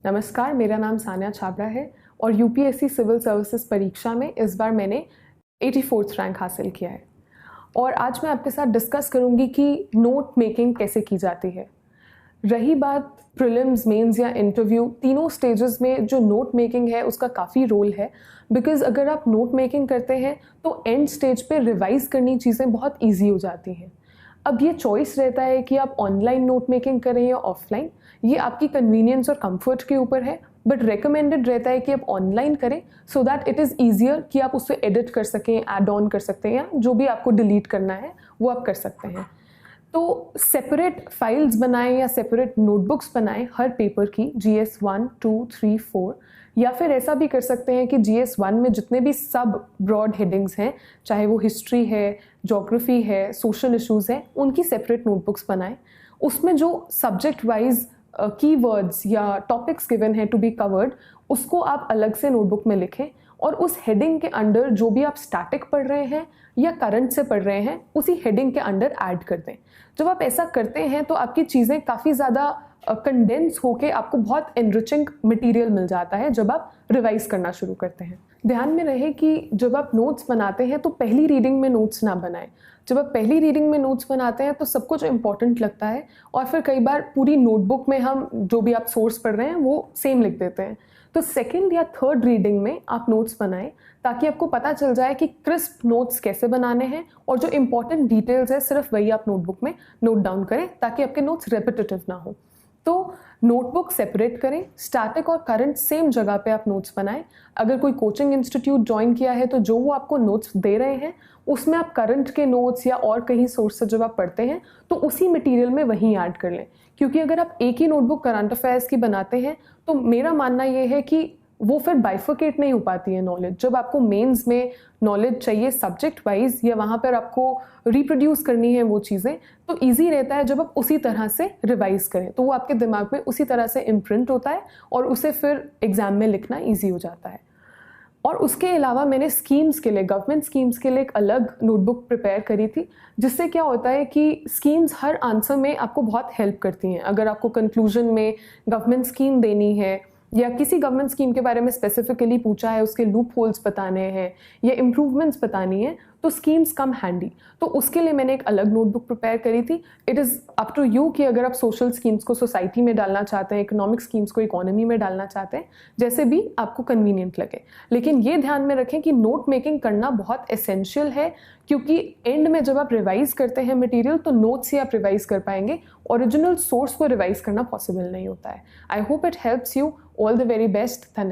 नमस्कार, मेरा नाम सान्या छाबड़ा है और यूपीएससी सिविल सर्विसेज परीक्षा में इस बार मैंने 84th रैंक हासिल किया है। और आज मैं आपके साथ डिस्कस करूंगी कि नोट मेकिंग कैसे की जाती है। रही बात प्रीलिम्स, मेंस या इंटरव्यू, तीनों स्टेजेस में जो नोट मेकिंग है उसका काफ़ी रोल है। बिकॉज अगर आप नोट मेकिंग करते हैं तो एंड स्टेज पे रिवाइज करनी चीज़ें बहुत ईजी हो जाती हैं। अब ये चॉइस रहता है कि आप ऑनलाइन नोट मेकिंग करें या ऑफलाइन, ये आपकी कन्वीनियंस और कंफर्ट के ऊपर है। बट रिकमेंडेड रहता है कि आप ऑनलाइन करें so that it is easier कि आप उससे एडिट कर सकें, ऐड ऑन कर सकते हैं, या जो भी आपको डिलीट करना है वो आप कर सकते हैं। तो सेपरेट फाइल्स बनाएं या सेपरेट नोटबुक्स बनाएं हर पेपर की, GS 1, 2, 3, 4, या फिर ऐसा भी कर सकते हैं कि GS 1 में जितने भी सब ब्रॉड हेडिंग्स हैं, चाहे वो हिस्ट्री है, ज्योग्राफी है, सोशल इश्यूज़ हैं, उनकी सेपरेट नोटबुक्स बनाएं। उसमें जो सब्जेक्ट वाइज कीवर्ड्स या टॉपिक्स गिवन है टू बी कवर्ड, उसको आप अलग से नोटबुक में लिखें और उस हेडिंग के अंडर जो भी आप स्टैटिक पढ़ रहे हैं या करंट से पढ़ रहे हैं उसी हेडिंग के अंडर ऐड कर दें। जब आप ऐसा करते हैं तो आपकी चीज़ें काफ़ी ज़्यादा कंडेंस होके आपको बहुत एनरिचिंग मटेरियल मिल जाता है जब आप रिवाइज करना शुरू करते हैं। ध्यान में रहे कि जब आप नोट्स बनाते हैं तो पहली रीडिंग में नोट्स ना बनाएं। जब आप पहली रीडिंग में नोट्स बनाते हैं तो सब कुछ इंपॉर्टेंट लगता है और फिर कई बार पूरी नोटबुक में हम जो भी आप सोर्स पढ़ रहे हैं वो सेम लिख देते हैं। तो सेकेंड या थर्ड रीडिंग में आप नोट्स बनाएं ताकि आपको पता चल जाए कि क्रिस्प नोट्स कैसे बनाने हैं और जो इंपॉर्टेंट डिटेल्स है सिर्फ वही आप नोटबुक में नोट डाउन करें ताकि आपके नोट्स रेपिटेटिव ना हो। तो नोटबुक सेपरेट करें, स्टैटिक और करंट सेम जगह पे आप नोट्स बनाएं। अगर कोई कोचिंग इंस्टीट्यूट ज्वाइन किया है तो जो वो आपको नोट्स दे रहे हैं उसमें आप करंट के नोट्स या और कहीं सोर्स से जब आप पढ़ते हैं तो उसी मटेरियल में वहीं ऐड कर लें। क्योंकि अगर आप एक ही नोटबुक करंट अफेयर्स की बनाते हैं तो मेरा मानना ये है कि वो फिर बाइफर्केट नहीं हो पाती है नॉलेज। जब आपको मेंस में नॉलेज चाहिए सब्जेक्ट वाइज या वहाँ पर आपको रिप्रोड्यूस करनी है वो चीज़ें, तो ईजी रहता है जब आप उसी तरह से रिवाइज करें, तो वो आपके दिमाग में उसी तरह से इम्प्रिंट होता है और उसे फिर एग्जाम में लिखना ईजी हो जाता है। और उसके अलावा मैंने स्कीम्स के लिए, गवर्नमेंट स्कीम्स के लिए एक अलग नोटबुक प्रिपेयर करी थी, जिससे क्या होता है कि स्कीम्स हर आंसर में आपको बहुत हेल्प करती हैं। अगर आपको कंक्लूजन में गवर्नमेंट स्कीम देनी है या किसी गवर्नमेंट स्कीम के बारे में स्पेसिफिकली पूछा है, उसके लूप होल्स बताने हैं या इम्प्रूवमेंट्स बतानी है, तो स्कीम्स कम हैंडी। तो उसके लिए मैंने एक अलग नोटबुक प्रिपेयर करी थी। It is up to you कि अगर आप सोशल स्कीम्स को सोसाइटी में डालना चाहते हैं, इकोनॉमिक स्कीम्स को इकोनॉमी में डालना चाहते हैं, जैसे भी आपको कन्वीनियंट लगे। लेकिन ये ध्यान में रखें कि नोट मेकिंग करना बहुत एसेंशियल है, क्योंकि एंड में जब आप रिवाइज करते हैं मटेरियल तो नोट्स ही आप रिवाइज कर पाएंगे, ओरिजिनल सोर्स को रिवाइज करना पॉसिबल नहीं होता है। I hope it helps you. All the very best. धन्यवाद।